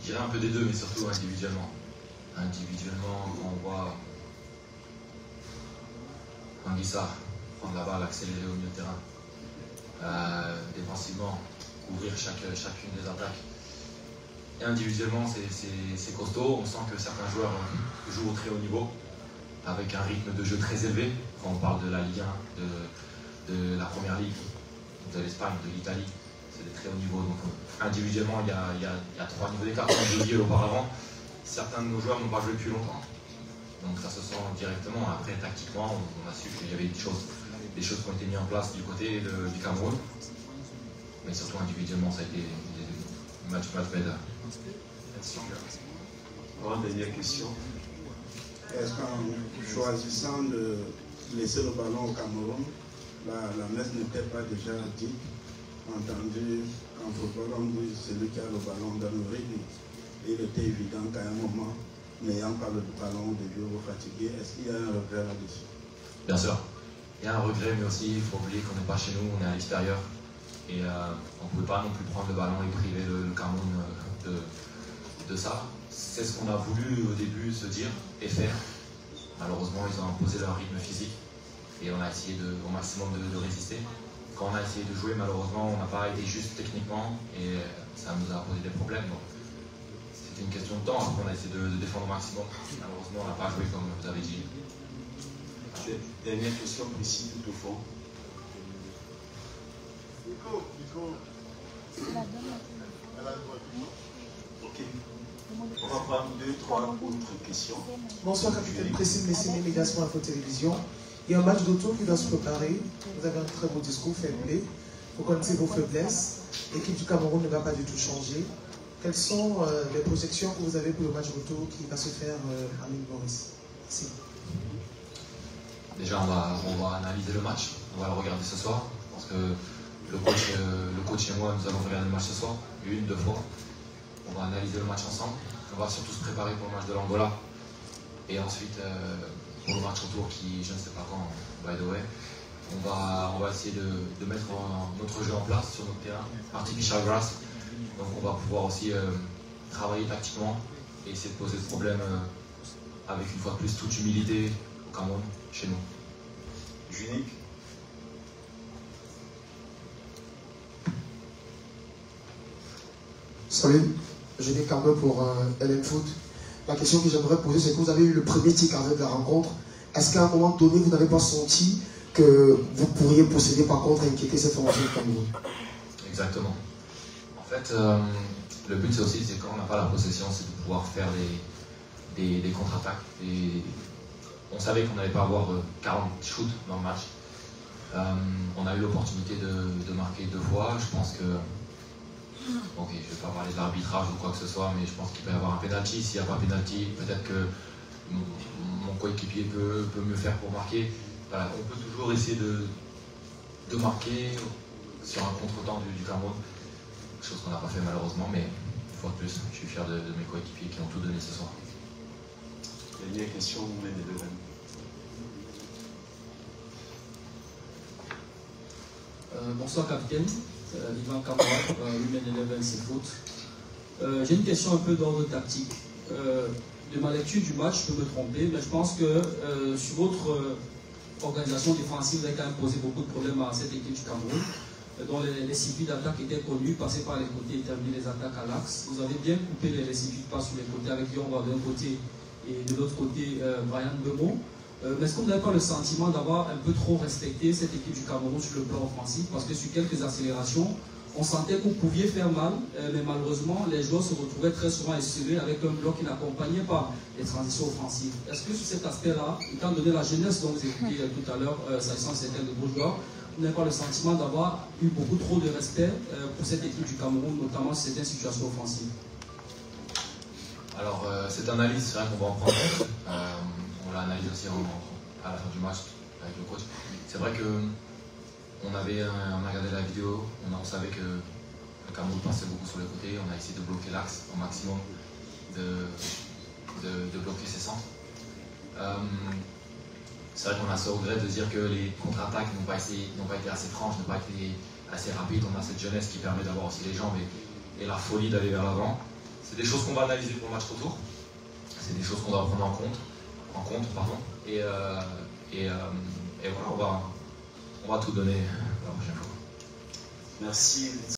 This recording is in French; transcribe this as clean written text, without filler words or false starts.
dirais un peu des deux, mais surtout individuellement. Individuellement, quand on voit Anguissa prendre la balle, accélérer au milieu de terrain, défensivement, couvrir chacune des attaques. Et individuellement, c'est costaud. On sent que certains joueurs jouent au très haut niveau, avec un rythme de jeu très élevé. Quand on parle de la Ligue 1, de la Première Ligue, de l'Espagne, de l'Italie, c'est des très hauts niveaux. Donc individuellement, il y a 3 niveaux d'écart. Comme je l'ai dit auparavant, certains de nos joueurs n'ont pas joué depuis longtemps. Donc ça se sent directement. Après, tactiquement, on a su qu'il y avait des choses qui ont été mises en place du côté du Cameroun. Mais surtout individuellement, ça a été match better. Merci. Une dernière question. Est-ce qu'en choisissant de laisser le ballon au Cameroun, la messe n'était pas déjà dite, entendu en football, on dit celui qui a le ballon dans le rythme. Il était évident qu'à un moment, n'ayant pas le ballon, vous deviez vous fatiguer. Est-ce qu'il y a un regret là-dessus? Bien sûr. Il y a un regret, mais aussi il faut oublier qu'on n'est pas chez nous, on est à l'extérieur. Et on ne pouvait pas non plus prendre le ballon et priver le Cameroun de ça. C'est ce qu'on a voulu au début se dire et faire. Malheureusement, ils ont imposé leur rythme physique et on a essayé au maximum de résister. Quand on a essayé de jouer, malheureusement, on n'a pas été juste techniquement et ça nous a posé des problèmes. Donc, c'était une question de temps. Après, on a essayé de défendre au maximum. Malheureusement, on n'a pas joué comme vous avez dit. Dernière question précise tout au fond. Ok. On va prendre 2, 3 autres questions. Bonsoir, capitaine Précis, Messi, Médiation Info Télévision. Il y a un match d'auto qui doit se préparer. Vous avez un très beau discours, fair play. Vous connaissez vos faiblesses. L'équipe du Cameroun ne va pas du tout changer. Quelles sont les projections que vous avez pour le match retour qui va se faire à l'île Maurice? Merci. Déjà, on va analyser le match. On va le regarder ce soir. Je pense que le coach et moi, nous allons regarder le match ce soir, 1, 2 fois. On va analyser le match ensemble. On va surtout se préparer pour le match de l'Angola. Et ensuite, pour le match retour qui, je ne sais pas quand, by the way, on va essayer de mettre notre jeu en place sur notre terrain, artificial grass. Donc on va pouvoir aussi travailler tactiquement et essayer de poser ce problème avec une fois de plus toute humilité au Cameroun, chez nous. Unique. Salut, je vais Carbo pour LN Foot. La question que j'aimerais poser, c'est que vous avez eu le premier tic avec la rencontre. Est-ce qu'à un moment donné, vous n'avez pas senti que vous pourriez procéder par contre à inquiéter cette formation de Cameroun? Exactement. En fait, le but c'est aussi, c'est quand on n'a pas la possession, c'est de pouvoir faire des contre-attaques. On savait qu'on n'allait pas avoir 40 shoots dans le match. On a eu l'opportunité de marquer 2 fois. Je pense que, ok, je ne vais pas parler de l'arbitrage ou quoi que ce soit, mais je pense qu'il peut y avoir un penalty. S'il n'y a pas penalty, peut-être que mon coéquipier peut mieux faire pour marquer. Voilà, on peut toujours essayer de marquer sur un contre-temps du Cameroun. Chose qu'on n'a pas fait malheureusement, mais une fois de plus, je suis fier de mes coéquipiers qui ont tout donné ce soir. Dernière question, Women Eleven. Bonsoir capitaine, Ivan Kamara, Women Eleven c'est foot. J'ai une question un peu d'ordre tactique. De ma lecture du match, je peux me tromper, mais je pense que sur votre organisation défensive, vous avez quand même posé beaucoup de problèmes à cette équipe du Cameroun, dont les circuits d'attaque étaient connus, passer par les côtés et terminer les attaques à l'axe. Vous avez bien coupé les circuits de passe sur les côtés avec Yonga d'un côté et de l'autre côté Brian Bemo. Mais est-ce que vous n'avez pas le sentiment d'avoir un peu trop respecté cette équipe du Cameroun sur le plan offensif? Parce que sur quelques accélérations, on sentait que vous pouviez faire mal, mais malheureusement, les joueurs se retrouvaient très souvent isolés avec un bloc qui n'accompagnait pas les transitions offensives. Est-ce que sur cet aspect-là, étant donné la jeunesse dont vous écoutiez tout à l'heure, s'agissant de certains de vos joueurs, vous n'avez pas le sentiment d'avoir eu beaucoup trop de respect pour cette équipe du Cameroun, notamment sur certaines situations offensives? Alors, cette analyse, c'est vrai qu'on va en prendre. On l'a analysé aussi à la fin du match avec le coach. C'est vrai qu'on a regardé la vidéo, on savait que le Cameroun passait beaucoup sur les côtés, on a essayé de bloquer l'axe au maximum, de bloquer ses centres. C'est vrai qu'on a ce regret de dire que les contre-attaques n'ont pas été assez franches, n'ont pas été assez rapides. On a cette jeunesse qui permet d'avoir aussi les jambes et la folie d'aller vers l'avant. c'est des choses qu'on va analyser pour le match retour. C'est des choses qu'on doit prendre en compte. Et voilà, on va tout donner la prochaine fois. Merci.